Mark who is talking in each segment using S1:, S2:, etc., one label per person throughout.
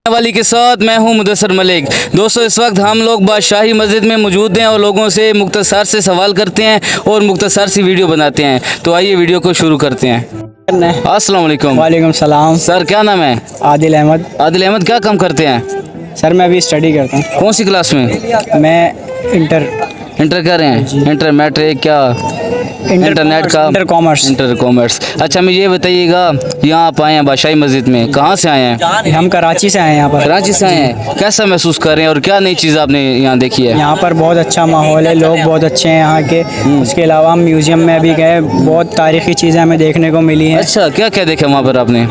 S1: वाली के साथ मैं हूं मुदस्सर मलिक। दोस्तों, इस वक्त हम लोग बादशाही मस्जिद में मौजूद हैं और लोगों से मुख्तसर से सवाल करते हैं और मुख्तसर सी वीडियो बनाते हैं। तो आइए वीडियो को शुरू करते हैं। अस्सलाम वालेकुम।
S2: वालेकुम सलाम।
S1: सर, क्या नाम है?
S2: आदिल अहमद।
S1: आदिल अहमद, क्या काम करते हैं?
S2: सर मैं अभी स्टडी करता हूँ।
S1: कौन सी क्लास में?
S2: मैं इंटर
S1: कर रहे हैं? इंटर मैट्रिक क्या? इंटरनेट का?
S2: Inter commerce.
S1: Inter commerce. अच्छा, मुझे ये बताइएगा, यहाँ आप आए हैं बादशाही मस्जिद में, कहाँ से आए हैं?
S2: हम कराची से आए हैं। यहाँ पर
S1: कराची से आए हैं। कैसा महसूस कर रहे हैं और क्या नई चीज़ आपने यहाँ देखी है?
S2: यहाँ पर बहुत अच्छा माहौल है, लोग बहुत अच्छे हैं यहाँ के। उसके अलावा हम म्यूजियम में भी गए, बहुत तारीखी चीज़ें हमें देखने को मिली हैं।
S1: अच्छा, क्या क्या देखा वहाँ पर आपने?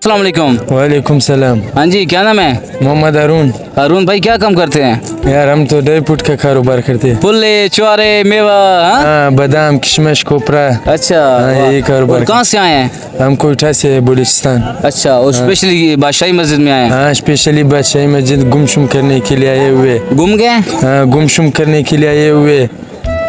S1: अस्सलाम वालेकुम।
S3: वालेकुम सलाम।
S1: हाँ जी, क्या नाम है?
S3: मोहम्मद अरुण।
S1: अरुण भाई, क्या काम करते हैं?
S3: यार हम तो ड्राई फ्रूट का कारोबार करते हैं।
S1: फुल्ले, चुआरे, मेवा? हाँ?
S3: बादाम, किशमिश, कोपरा।
S1: अच्छा,
S3: यही कारोबार।
S1: और कहाँ से आए हैं?
S3: हम कोयटा से बलूचिस्तान।
S1: अच्छा, और स्पेशली बादशाही मस्जिद में आए हैं?
S3: हाँ, स्पेशली बादशाही मस्जिद गुमशुम करने के लिए आए हुए।
S1: घूम गए?
S3: हाँ, गुमशुम करने के लिए आए हुए।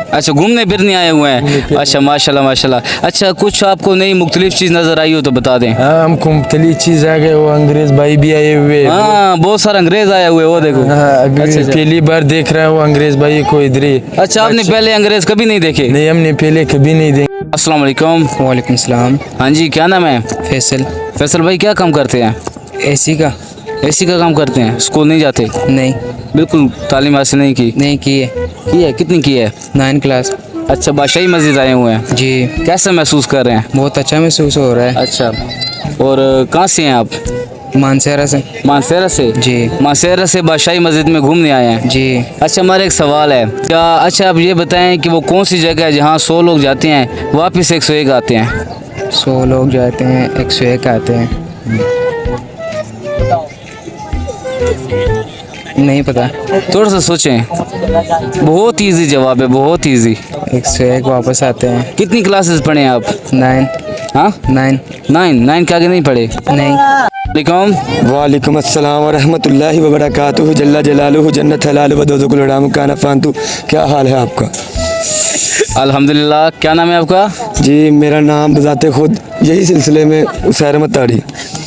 S1: अच्छा, घूमने फिरने आए हुए हैं। अच्छा, माशाल्लाह माशाल्लाह। अच्छा, कुछ आपको नई मुख्तलिफ चीज़ नज़र आई हो तो बता दें।
S3: हाँ, हमको मुख्तलिफ चीज़ आ गए। वो अंग्रेज भाई भी आए हुए।
S1: हाँ, बहुत सारे अंग्रेज आए हुए, वो देखो।
S3: हाँ,
S1: अच्छा।
S3: पहली बार देख रहा हूँ अंग्रेज भाई को इधर ही।
S1: अच्छा, आपने पहले अंग्रेज कभी नहीं देखे?
S3: नहीं, हमने पहले कभी नहीं देखे।
S1: अस्सलाम वालेकुम।
S2: वालेकुम सलाम।
S1: हाँ जी, क्या नाम है?
S2: फैसल।
S1: फैसल भाई, क्या काम करते हैं?
S2: एसी का।
S1: एसी का काम करते हैं। स्कूल नहीं जाते?
S2: नहीं,
S1: बिल्कुल तालीम हासिल नहीं की?
S2: नहीं की है।
S1: की है? कितनी की है?
S2: 9 क्लास।
S1: अच्छा, बादशाही मस्जिद आए हुए हैं,
S2: जी,
S1: कैसा महसूस कर रहे हैं?
S2: बहुत अच्छा महसूस हो रहा है।
S1: अच्छा, और कहाँ से हैं आप?
S2: मानसेरा से।
S1: मानसेरा से?
S2: जी।
S1: मानसेरा से बादशाही मस्जिद में घूमने आए हैं?
S2: जी।
S1: अच्छा, हमारा एक सवाल है क्या? अच्छा, आप ये बताएं कि वो कौन सी जगह है जहाँ 100 लोग जाते हैं वापस 101 आते हैं?
S2: 100 लोग जाते हैं, 101 आते हैं। नहीं पता।
S1: थोड़ा सा सोचें, बहुत इजी जवाब है, बहुत इजी।
S2: 101 वापस आते हैं।
S1: कितनी क्लासेस पढ़े हैं आप?
S2: 9।
S1: हाँ,
S2: 9।
S1: 9 के आगे नहीं पढ़े?
S2: नहीं।
S1: वालेकुम।
S3: वालेकुम अस्सलाम व रहमतुल्लाहि व बरकातुहू जल्ला जलालुहु जन्नत हलाल व दोज़ुकुल हराम काना फांतु। क्या हाल है आपका?
S1: अल्हम्दुलिल्लाह। क्या नाम है आपका?
S3: जी, मेरा नाम बजाते खुद यही सिलसिले में उसैर अहमद तारी।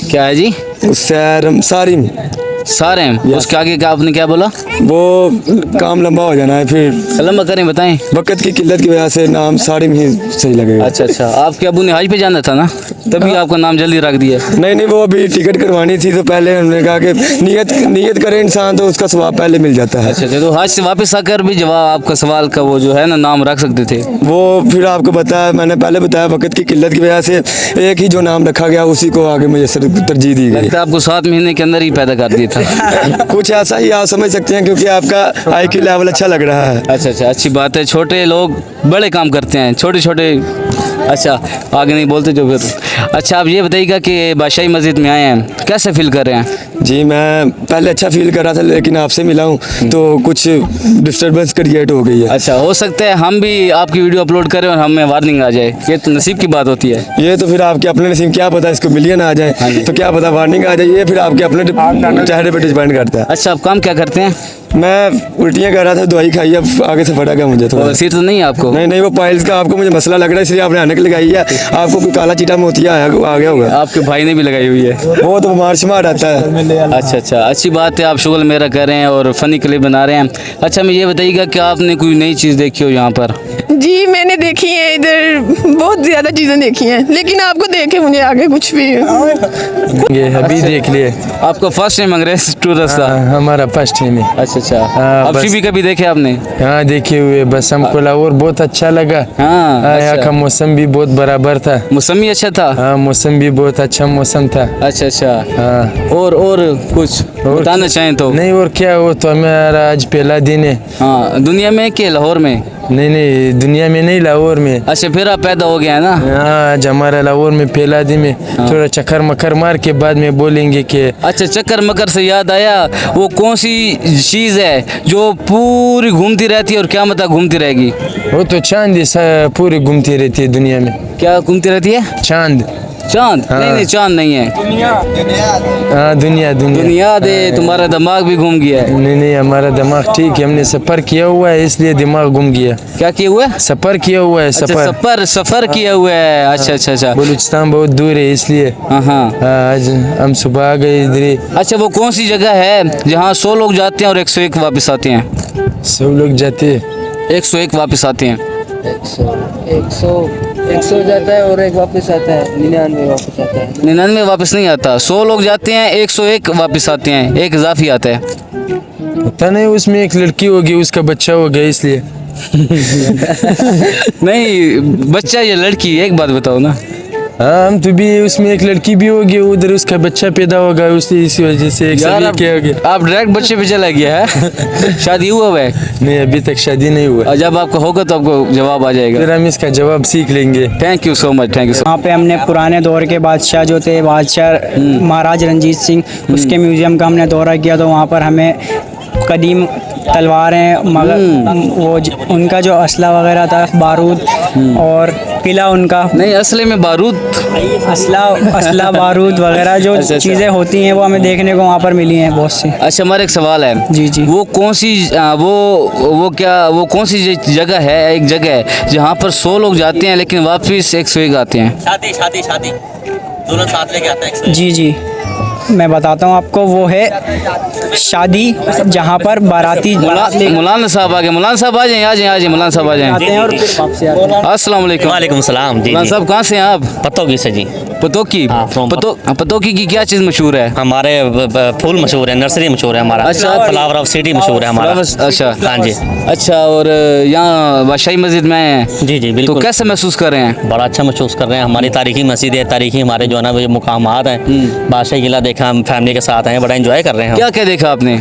S1: क्या है जी?
S3: उसैर सारिम।
S1: सारे हैं। उसके आगे क्या आपने क्या बोला?
S3: वो काम लंबा हो जाना है, फिर
S1: लम्बा करें, बताएं।
S3: वक्त की किल्लत की वजह से नाम सारिम ही सही लगेगा।
S1: अच्छा अच्छा, आपके अबू ने हज पे जाना था ना, तभी आपका नाम जल्दी रख दिया?
S3: नहीं, वो अभी टिकट करवानी थी तो पहले हमने कहा कि नियत करे इंसान तो उसका सवाब पहले मिल जाता है।
S1: अच्छा, तो हज से वापस आकर भी जवाब आपका सवाल का वो जो है ना नाम रख सकते थे।
S3: वो फिर आपको बताया, मैंने पहले बताया, वक्त की किल्लत की वजह से एक ही जो नाम रखा गया उसी को आगे मुझे तरजीह दी गई।
S1: लगता है आपको 7 महीने के अंदर ही पैदा कर दिया था।
S3: कुछ ऐसा ही आप समझ सकते हैं, क्योंकि आपका IQ लेवल अच्छा लग रहा है।
S1: अच्छा अच्छा, अच्छी बात है। छोटे लोग बड़े काम करते हैं, छोटे छोटे। अच्छा, आगे नहीं बोलते जो फिर। अच्छा, आप ये बताइएगा कि बादशाही मस्जिद में आए हैं, कैसे फील कर रहे हैं?
S3: जी, मैं पहले अच्छा फील कर रहा था, लेकिन आपसे मिला हूँ तो कुछ डिस्टर्बेंस क्रिएट हो गई है।
S1: अच्छा, हो सकता है हम भी आपकी वीडियो अपलोड करें और हमें वार्निंग आ जाए, ये तो नसीब की बात होती है।
S3: ये तो फिर आपके अपने नसीब, क्या पता इसको मिलियन आ जाए तो क्या पता वार्निंग आ जाए, ये फिर आपके अपने चेहरे पर डिपेंड करता है।
S1: अच्छा, आप काम क्या करते हैं?
S3: मैं उल्टियाँ कर रहा था, दवाई खाई, अब आगे से फटा गया मुझे थोड़ा।
S1: सीट तो नहीं है आपको?
S3: नहीं, वो पाइल्स का आपको मुझे मसला लग रहा है, इसलिए आपने अनक लगाई है। आपको कोई काला चीटा मोतिया आ गया होगा।
S1: आपके भाई ने भी लगाई हुई है।
S3: वो तो बीमार शुमार रहता है।
S1: अच्छा अच्छा, अच्छी बात है, आप शुगल मेरा कर रहे हैं और फनी क्लिप बना रहे हैं। अच्छा, मुझे ये बताइएगा कि आपने कोई नई चीज़ देखी हो यहाँ पर?
S4: जी, मैंने देखी है, इधर बहुत ज़्यादा चीज़ें देखी हैं, लेकिन आपको देखे मुझे आगे कुछ भी
S3: ये अभी देख लिए।
S1: आपका फर्स्ट टाइम अंग्रेज टूरिस्ट था?
S3: हमारा फर्स्ट टाइम है।
S1: अच्छा अच्छा,
S3: हाँ,
S1: अब भी कभी देखे आपने?
S3: हाँ, देखे हुए, बस हमको लाहौर बहुत अच्छा लगा।
S1: हाँ,
S3: यहाँ का मौसम भी बहुत बराबर था।
S1: मौसम भी अच्छा था?
S3: हाँ, मौसम भी बहुत अच्छा मौसम था।
S1: अच्छा अच्छा।
S3: हाँ,
S1: और कुछ बताना चाहें तो?
S3: नहीं, और क्या, वो तो हमारा आज पहला दिन है।
S1: हाँ, दुनिया में कि लाहौर में?
S3: नहीं, दुनिया में नहीं, लाहौर में।
S1: अच्छा, फिर आप पैदा हो गया है ना?
S3: हाँ, आज हमारा लाहौर में पहला दिन है। थोड़ा चक्कर मक्कर मार के बाद में बोलेंगे कि।
S1: अच्छा, चक्कर मकर से याद आया, वो कौन सी चीज़ है जो पूरी घूमती रहती है और क्या मतलब घूमती रहेगी?
S3: वो तो चांद पूरी घूमती रहती है दुनिया में।
S1: क्या घूमती रहती है?
S3: चांद।
S1: चांद? नहीं नहीं, चांद नहीं है।
S5: हाँ दुनिया दुनिया
S1: दुनिया दे, तुम्हारा दिमाग भी घूम गया है।
S5: नहीं नहीं, हमारा दिमाग ठीक है, हमने सफ़र किया हुआ है इसलिए दिमाग घूम गया।
S1: क्या किया हुआ है?
S5: सफ़र किया हुआ है,
S1: अच्छा,
S5: सफ़र
S1: सफर किया हुआ है। अच्छा अच्छा अच्छा।
S5: बलूचिस्तान बहुत दूर है इसलिए
S1: हाँ हाँ।
S5: आज हम सुबह आ गए इधर ही।
S1: अच्छा, वो कौन सी जगह है जहाँ 100 लोग जाते हैं और 101 वापस आते हैं?
S5: सब लोग जाते हैं,
S1: 101 वापस आते हैं।
S2: 100 जाता है और एक वापस आता है, 99 वापस आता है।
S1: 99 वापस नहीं आता। 100 लोग जाते हैं, 101 वापस आते हैं, एक इजाफी आता है।
S5: पता नहीं उसमें एक लड़की होगी, उसका बच्चा हो गया इसलिए।
S1: नहीं, बच्चा या लड़की, एक बात बताओ ना।
S5: हाँ हम तो भी उसमें एक लड़की भी होगी, उधर उसका बच्चा पैदा होगा, उसी इसी वजह से एक
S1: यार,
S5: सभी क्या हो गया।
S1: आप डायरेक्ट बच्चे पे चला गया है। शादी हुआ है?
S5: नहीं अभी तक शादी नहीं हुआ।
S1: और जब आपका होगा तो आपको जवाब आ जाएगा।
S5: फिर हम इसका जवाब सीख लेंगे।
S1: Thank you so much, thank you सो
S2: वहाँ पे हमने पुराने दौर के बादशाह जो थे, बादशाह महाराज रंजीत सिंह, उसके म्यूज़ियम का हमने दौरा किया। तो वहाँ पर हमें कदीम तलवारें, मगर उनका जो असला वगैरह था, बारूद और किला उनका,
S1: नहीं, असले में बारूद,
S2: असला बारूद वगैरह जो
S1: अच्छा।
S2: चीज़ें होती हैं वो हमें देखने को वहाँ पर मिली हैं बहुत सी।
S1: अच्छा, हमारा एक सवाल है।
S2: जी जी।
S1: वो कौन सी वो कौन सी जगह है, एक जगह है जहाँ पर 100 लोग जाते हैं लेकिन वापस 101 आते हैं?
S6: शादी दोनों साथ लेके आते हैं।
S2: जी जी, मैं बताता हूँ आपको। वो है शादी जहाँ पर बाराती
S1: मौलाना साहब आ गए। मौलाना साहब आ जाएं, मौलाना साहब आ जाएं।
S2: आते हैं और फिर वापस आते हैं।
S1: अस्सलाम वालेकुम।
S6: वालेकुम सलाम जी।
S1: मौलाना साहब कहाँ से हैं आप?
S6: पतोगी से जी।
S1: पतोकी?
S6: हाँ, from
S1: पतोकी की क्या चीज़ मशहूर है?
S6: हमारे फूल मशहूर है, नर्सरी मशहूर है हमारा।
S1: अच्छा।
S6: फ्लावर ऑफ सिटी मशहूर है हमारा।
S1: अच्छा
S6: हाँ जी।
S1: अच्छा, और यहाँ बादशाही मस्जिद में आए हैं,
S6: जी जी
S1: तो
S6: बिल्कुल।
S1: कैसे महसूस कर रहे हैं?
S6: बड़ा अच्छा महसूस कर रहे हैं। हमारी तारीखी मस्जिद है, तारीखी हमारे जो है ना वो मुकामात हैं। बादशाही किला देखा, हम फैमिली के साथ आए, बड़ा एंजॉय कर रहे हैं।
S1: क्या क्या देखा आपने?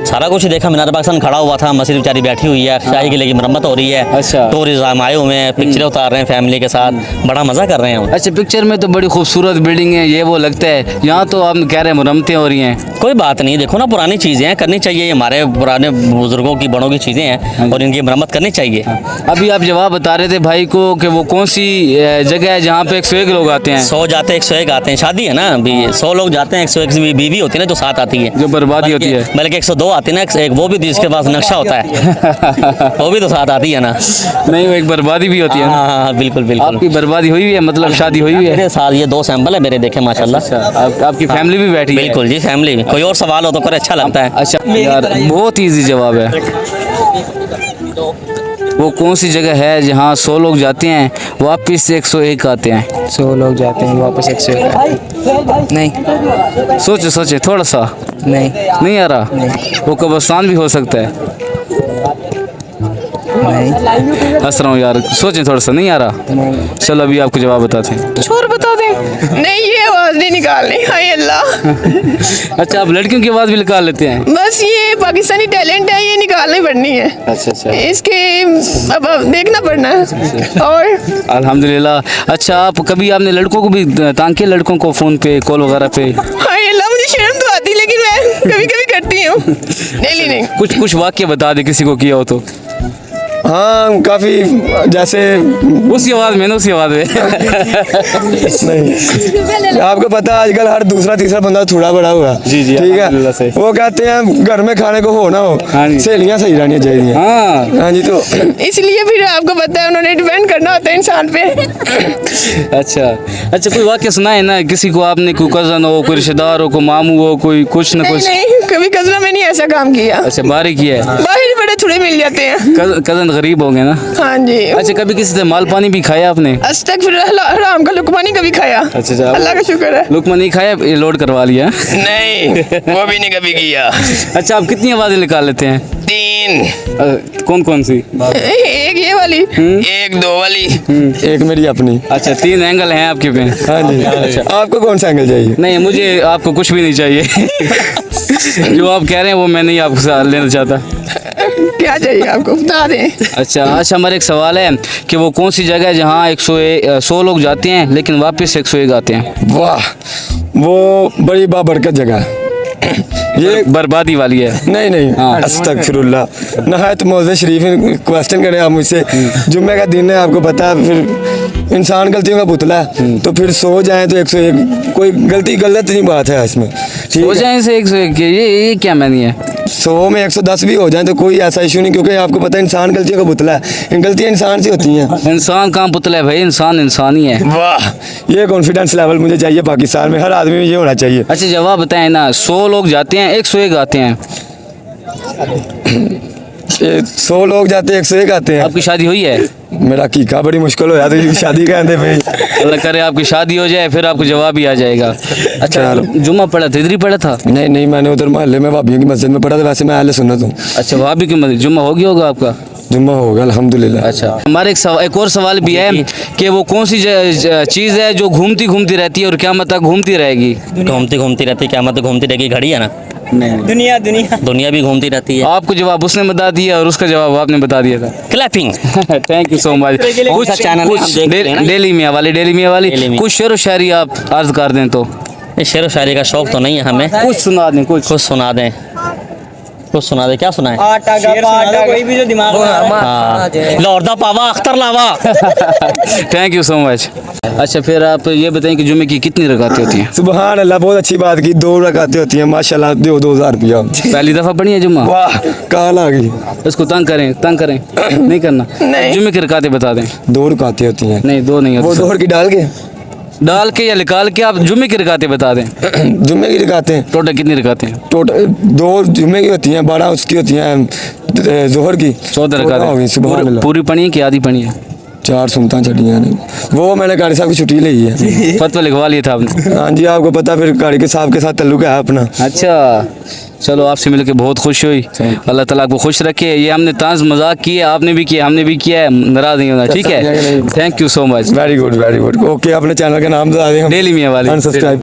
S6: सारा कुछ देखा। मीनार पाकिस्तान खड़ा हुआ था, मस्जिद बेचारी बैठी हुई है, शाही किले की मरम्मत हो रही है।
S1: अच्छा।
S6: टूरिज्म आए हुए हैं, पिक्चरें उतार रहे हैं फैमिली के साथ, बड़ा मज़ा कर रहे हैं।
S1: अच्छा, पिक्चर में तो बड़ी खूबसूरत बिल्डिंग है, ये वो लगता है। यहाँ तो आप कह रहे हैं मुरम्मतें हो रही हैं।
S6: कोई बात नहीं, देखो ना पुरानी चीज़ें हैं, करनी चाहिए। ये हमारे पुराने बुजुर्गों की, बड़ों की चीज़ें हैं और इनकी मरम्मत करनी चाहिए।
S1: अभी आप जवाब बता रहे थे भाई को कि वो कौन सी जगह है जहाँ पे 101 लोग आते हैं?
S6: 100 जाते हैं, 101 आते हैं। शादी है ना अभी, 100 लोग जाते हैं, 101 बीवी होती है ना जो साथ आती है,
S1: जो बर्बादी होती है।
S6: बल्कि 102 आती है ना, एक वो भी जिसके पास नक्शा होता है वो भी तो साथ आती है ना।
S1: नहीं, वो एक बर्बादी भी होती है ना।
S6: हाँ हाँ बिल्कुल बिल्कुल।
S1: आपकी बर्बादी हुई है, मतलब शादी हुई है?
S6: मेरे साथ ये 2 सैंपल है मेरे, देखे माशाल्लाह।
S1: आपकी फैमिली भी बैठी है?
S6: बिल्कुल जी, फैमिली में। कोई और सवाल हो तो करे, अच्छा लगता है।
S1: अच्छा यार, बहुत इजी जवाब है। वो कौन सी जगह है जहाँ 100 लोग जाते हैं वापस 101 आते हैं?
S2: 100 लोग जाते हैं वापस 101। नहीं,
S1: सोचे थोड़ा सा। नहीं आ रहा? वो कब्रिस्तान भी हो सकता है। हंस रहा हूँ यार, सोचें थोड़ा सा। नहीं आ रहा? चलो अभी आपको जवाब बताते हैं।
S4: छोर बता दें। नहीं, ये आवाज़ नहीं निकालनी। हाय अल्लाह।
S1: अच्छा, आप लड़कियों की आवाज़ भी निकाल लेते हैं?
S4: बस ये पाकिस्तानी टैलेंट है, ये निकालनी पड़नी है।
S1: अच्छा।
S4: इसके अब देखना पड़ना है। और
S1: अल्हम्दुलिल्लाह। अच्छा, आपने लड़कों को भी तंग किया, लड़कों को फ़ोन पे, कॉल वगैरह पे?
S4: हाय अल्लाह, मुझे शर्म तो आती, लेकिन मैं कभी कभी करती हूँ, डेली नहीं।
S1: कुछ वाक्य बता दे किसी को किया हो तो।
S3: हाँ काफ़ी, जैसे
S1: उसी आवाज़ में
S3: नहीं, आपको पता है आजकल हर दूसरा तीसरा बंदा थोड़ा बड़ा हुआ।
S1: जी,
S3: ठीक
S1: अल्हम्दुलिल्लाह सही।
S3: है। वो कहते हैं घर में खाने को हो ना हो,
S1: हाँ जी।
S3: सहेलियाँ सही रहनी चाहिए। हाँ जी। तो
S4: इसलिए फिर आपको पता है उन्होंने डिपेंड करना होता है इंसान पे।
S1: अच्छा, कोई वाक्य सुनाए ना किसी को, आपने कोई कज़न हो, कोई रिश्तेदार हो, कोई मामू हो, कोई कुछ न कुछ।
S4: नहीं, कभी कज़न में नहीं ऐसा काम किया।
S1: अच्छा, बारी किया है।
S4: बाहर बड़े थोड़े मिल जाते हैं।
S1: कज़न गरीब हो गए ना?
S4: हाँ जी।
S1: अच्छा, कभी किसी से माल पानी भी खाया आपने?
S4: अस्तगफिरुल्लाह, हराम का लुकमा नहीं कभी खाया।
S1: अच्छा।
S4: अल्लाह का शुक्र है।
S1: लुकमा नहीं खाया, ये लोड करवा लिया?
S4: नहीं, वो भी नहीं कभी किया।
S1: अच्छा, आप कितनी आवाज़ें निकाल लेते हैं?
S4: 3।
S1: कौन सी?
S4: एक ये वाली, एक 2 वाली।
S3: एक मेरी अपनी।
S1: अच्छा, 3 एंगल हैं आपके पे?
S3: हाँ जी। आपको कौन सा एंगल चाहिए?
S1: नहीं, मुझे आपको कुछ भी नहीं चाहिए। जो आप कह रहे हैं वो मैं नहीं आपसे लेना चाहता।
S4: क्या चाहिए आपको, बता दें।
S1: अच्छा, हमारा एक सवाल है कि वो कौन सी जगह है जहाँ 100 लोग जाते हैं लेकिन वापस 101 आते हैं?
S3: वाह, वो बड़ी बाबरकत जगह। ये
S1: बर्बादी वाली है?
S3: नहीं, अस्तगफिरुल्लाह। नहायत मौज़े शरीफ क्वेश्चन करें आप मुझसे। जुम्मे का दिन है, आपको पता है, फिर इंसान गलतियों का पुतला है, तो फिर 100 जाए तो 101, कोई गलत नहीं बात है इसमें, ठीक
S1: हो
S3: है।
S1: जाए से 101, ये क्या मानी है?
S3: 100 में 110 भी हो जाए तो कोई ऐसा इशू नहीं, क्योंकि आपको पता है इंसान गलतियों का पुतला है, इन गलतियाँ इंसान से होती हैं।
S1: इंसान कहाँ पुतला है भाई, इंसान ही है।
S3: वाह, ये कॉन्फिडेंस लेवल मुझे चाहिए पाकिस्तान में, हर आदमी में ये होना चाहिए।
S1: अच्छा जवाब बताएं ना, 100 लोग जाते हैं 101 आते हैं।
S3: 100 लोग जाते हैं 101 आते हैं।
S1: आपकी शादी हुई है?
S3: मेरा कीका बड़ी मुश्किल हो जाती है शादी कहते भाई।
S1: अल्लाह करे आपकी शादी हो जाए, फिर आपको जवाब भी आ जाएगा। अच्छा
S3: चलो।
S1: जुम्मा पढ़ा था, इधर ही पढ़ा था?
S3: नहीं, मैंने उधर मोहल्ले में भाभियों की मस्जिद में पढ़ा था, वैसे मैं अहले सुन्नत हूँ।
S1: अच्छा वहाँ भी क्यों, जुम्मा हो गया होगा आपका?
S3: जुम्मा हो गया अल्हम्दुलिल्लाह।
S1: अच्छा हमारे एक और सवाल भी है कि वो कौन सी चीज़ है जो घूमती रहती है और क़यामत तक घूमती रहेगी?
S6: घूमती रहती, क्या मतलब घूमती रहेगी, घड़ी है ना,
S2: दुनिया
S6: दुनिया भी घूमती रहती है।
S1: आपको जवाब उसने बता दिया और उसका जवाब आपने बता दिया था।
S6: Clapping.
S1: Thank you so much.
S6: कौन सा चैनल है? हम देखते हैं ना।
S1: डेली मियाँ वाली
S6: डेली मियाँ।
S1: कुछ शेर व शायरी आप अर्ज कर दें तो।
S6: ये शेर व शायरी का शौक तो नहीं है हमें,
S1: कुछ सुना दें, कुछ
S6: सुना दें, क्या सुनाए?
S2: आटा कोई भी जो दिमाग में आ रहा है।
S6: हाँ, लौरदा पावा अख्तर लावा।
S1: Thank you so much. अच्छा फिर आप ये बताएं कि जुम्मे की कितनी रकातें होती हैं?
S3: सुबहान अल्लाह, बहुत अच्छी बात की, 2 रकातें होती हैं माशाल्लाह, दो 2000 रुपया।
S1: पहली दफ़ा पढ़ी है जुम्मा?
S3: वाह, काल आ गई।
S1: इसको तंग करें नहीं करना। जुम्मे की रकातें बता दें।
S3: 2 रकातें होती हैं।
S1: नहीं 2 नहीं
S3: वो
S1: होती,
S3: जोहर की
S1: डाल के या निकाल के आप जुम्मे की रकातें बता दें।
S3: जुम्मे की रकातें
S1: टोटल कितनी रकातें?
S3: टोटल 2 जुम्मे की होती हैं, 12 उसकी होती हैं, जोहर की
S1: 14
S3: हो गई।
S1: रकातें।
S3: सुबहान अल्लाह।
S1: पूरी पढ़ी है कि आधी पढ़ी है?
S3: 4 सुनता चढ़ियाँ ने, वो मैंने कारी साहब की छुट्टी ली है।
S1: फतवा लिखवा लिया था आपने?
S3: हाँ जी, आपको पता, फिर कारी के साहब के साथ ताल्लुक है अपना।
S1: अच्छा चलो, आपसे मिलकर बहुत खुश हुई। अल्लाह ताला आपको खुश रखे। ये हमने ताज़ मजाक किया, आपने भी किया, हमने भी किया है, नाराज़ नहीं होना, ठीक है? Thank you so much.
S3: Very good, okay. अपने चैनल का नाम बता दें।
S1: डेली मियाँ वाली।
S3: अनसब्सक्राइब